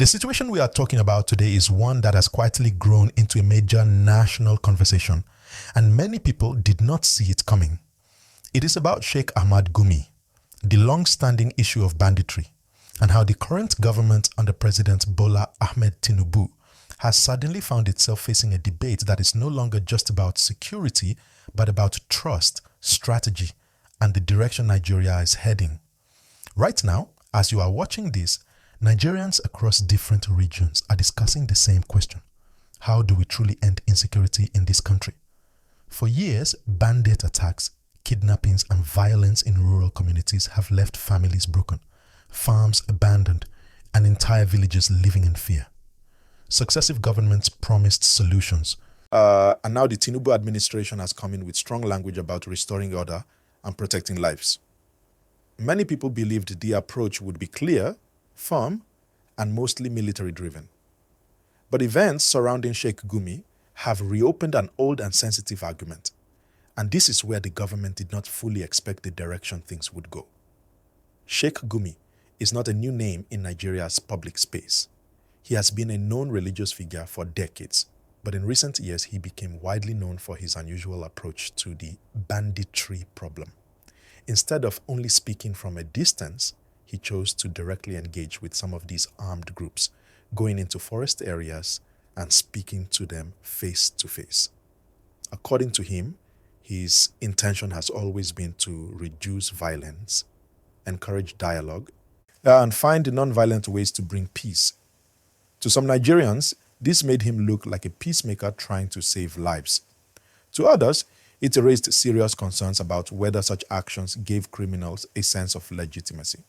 The situation we are talking about today is one that has quietly grown into a major national conversation, and many people did not see it coming. It is about Sheikh Ahmad Gumi, the long-standing issue of banditry, and how the current government under President Bola Ahmed Tinubu has suddenly found itself facing a debate that is no longer just about security, but about trust, strategy, and the direction Nigeria is heading. Right now, as you are watching this, Nigerians across different regions are discussing the same question. How do we truly end insecurity in this country? For years, bandit attacks, kidnappings, and violence in rural communities have left families broken, farms abandoned, and entire villages living in fear. Successive governments promised solutions, and now the Tinubu administration has come in with strong language about restoring order and protecting lives. Many people believed the approach would be clear, firm, and mostly military-driven. But events surrounding Sheikh Gumi have reopened an old and sensitive argument, and this is where the government did not fully expect the direction things would go. Sheikh Gumi is not a new name in Nigeria's public space. He has been a known religious figure for decades, but in recent years he became widely known for his unusual approach to the banditry problem. Instead of only speaking from a distance, he chose to directly engage with some of these armed groups, going into forest areas and speaking to them face to face. According to him, his intention has always been to reduce violence, encourage dialogue, and find non-violent ways to bring peace. To some Nigerians, this made him look like a peacemaker trying to save lives. To others, it raised serious concerns about whether such actions gave criminals a sense of legitimacy.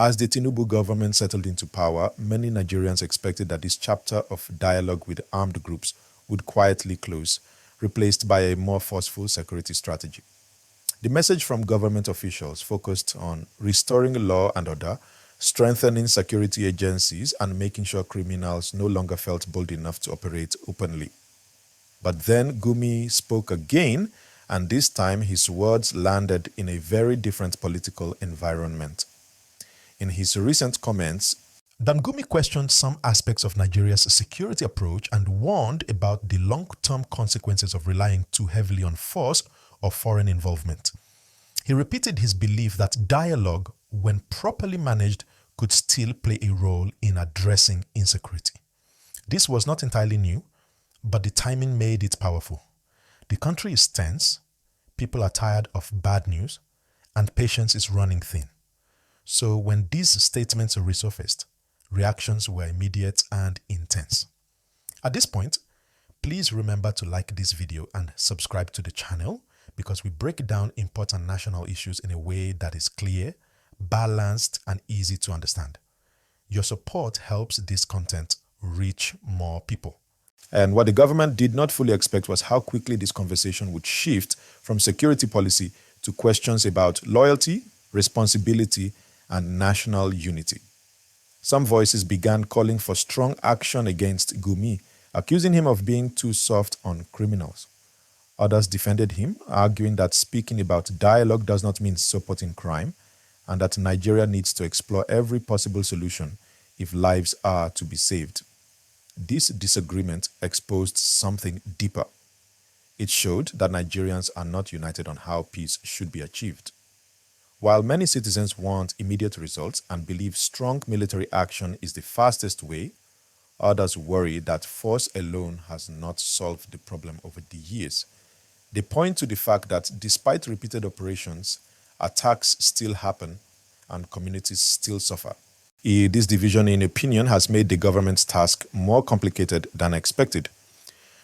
As the Tinubu government settled into power, many Nigerians expected that this chapter of dialogue with armed groups would quietly close, replaced by a more forceful security strategy. The message from government officials focused on restoring law and order, strengthening security agencies, and making sure criminals no longer felt bold enough to operate openly. But then Gumi spoke again, and this time his words landed in a very different political environment. In his recent comments, Gumi questioned some aspects of Nigeria's security approach and warned about the long-term consequences of relying too heavily on force or foreign involvement. He repeated his belief that dialogue, when properly managed, could still play a role in addressing insecurity. This was not entirely new, but the timing made it powerful. The country is tense, people are tired of bad news, and patience is running thin. So when these statements resurfaced, reactions were immediate and intense. At this point, please remember to like this video and subscribe to the channel because we break down important national issues in a way that is clear, balanced, and easy to understand. Your support helps this content reach more people. And what the government did not fully expect was how quickly this conversation would shift from security policy to questions about loyalty, responsibility, and national unity. Some voices began calling for strong action against Gumi, accusing him of being too soft on criminals. Others defended him, arguing that speaking about dialogue does not mean supporting crime, and that Nigeria needs to explore every possible solution if lives are to be saved. This disagreement exposed something deeper. It showed that Nigerians are not united on how peace should be achieved. While many citizens want immediate results and believe strong military action is the fastest way, others worry that force alone has not solved the problem over the years. They point to the fact that despite repeated operations, attacks still happen and communities still suffer. This division in opinion has made the government's task more complicated than expected.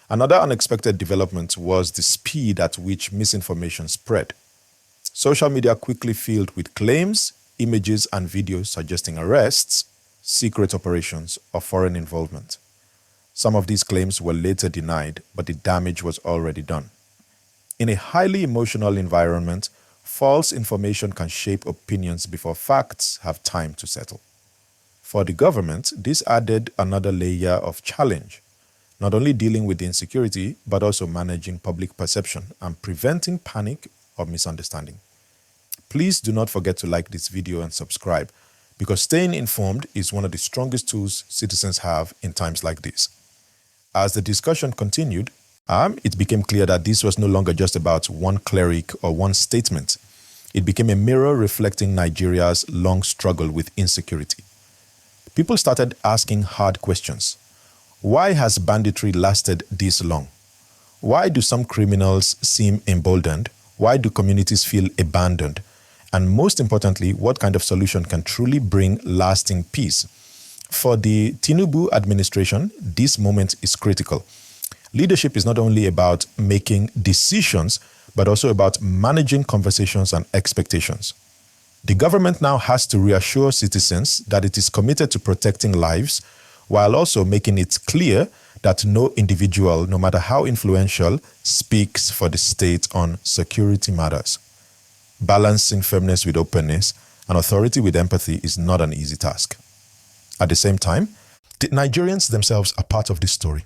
Another unexpected development was the speed at which misinformation spread. Social media quickly filled with claims, images, and videos suggesting arrests, secret operations, or foreign involvement. Some of these claims were later denied, but the damage was already done. In a highly emotional environment, false information can shape opinions before facts have time to settle. For the government, this added another layer of challenge, not only dealing with the insecurity, but also managing public perception and preventing panic or misunderstanding. Please do not forget to like this video and subscribe because staying informed is one of the strongest tools citizens have in times like this. As the discussion continued, it became clear that this was no longer just about one cleric or one statement. It became a mirror reflecting Nigeria's long struggle with insecurity. People started asking hard questions. Why has banditry lasted this long? Why do some criminals seem emboldened? Why do communities feel abandoned? And most importantly, what kind of solution can truly bring lasting peace? For the Tinubu administration, this moment is critical. Leadership is not only about making decisions, but also about managing conversations and expectations. The government now has to reassure citizens that it is committed to protecting lives, while also making it clear that no individual, no matter how influential, speaks for the state on security matters. Balancing firmness with openness and authority with empathy is not an easy task. At the same time, the Nigerians themselves are part of this story.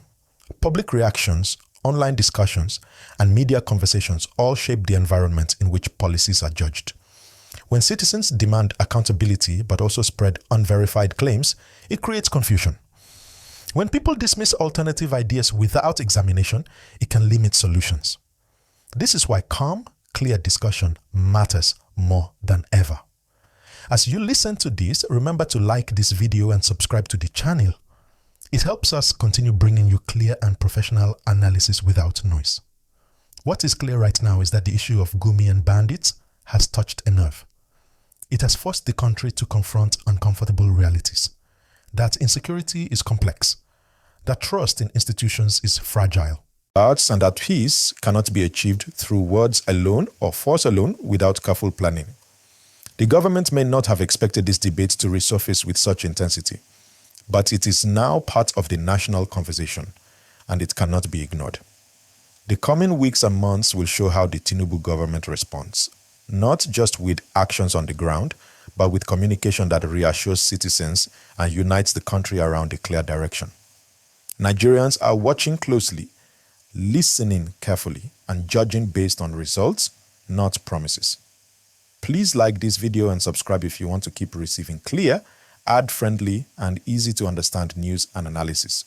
Public reactions, online discussions, and media conversations all shape the environment in which policies are judged. When citizens demand accountability but also spread unverified claims, it creates confusion. When people dismiss alternative ideas without examination, it can limit solutions. This is why calm, clear discussion matters more than ever. As you listen to this, remember to like this video and subscribe to the channel. It helps us continue bringing you clear and professional analysis without noise. What is clear right now is that the issue of Gumi and Bandits has touched a nerve. It has forced the country to confront uncomfortable realities. That insecurity is complex. That trust in institutions is fragile. And that peace cannot be achieved through words alone or force alone without careful planning. The government may not have expected this debate to resurface with such intensity, but it is now part of the national conversation, and it cannot be ignored. The coming weeks and months will show how the Tinubu government responds, not just with actions on the ground, but with communication that reassures citizens and unites the country around a clear direction. Nigerians are watching closely, listening carefully, and judging based on results, not promises. Please like this video and subscribe if you want to keep receiving clear, ad-friendly, and easy to understand news and analysis.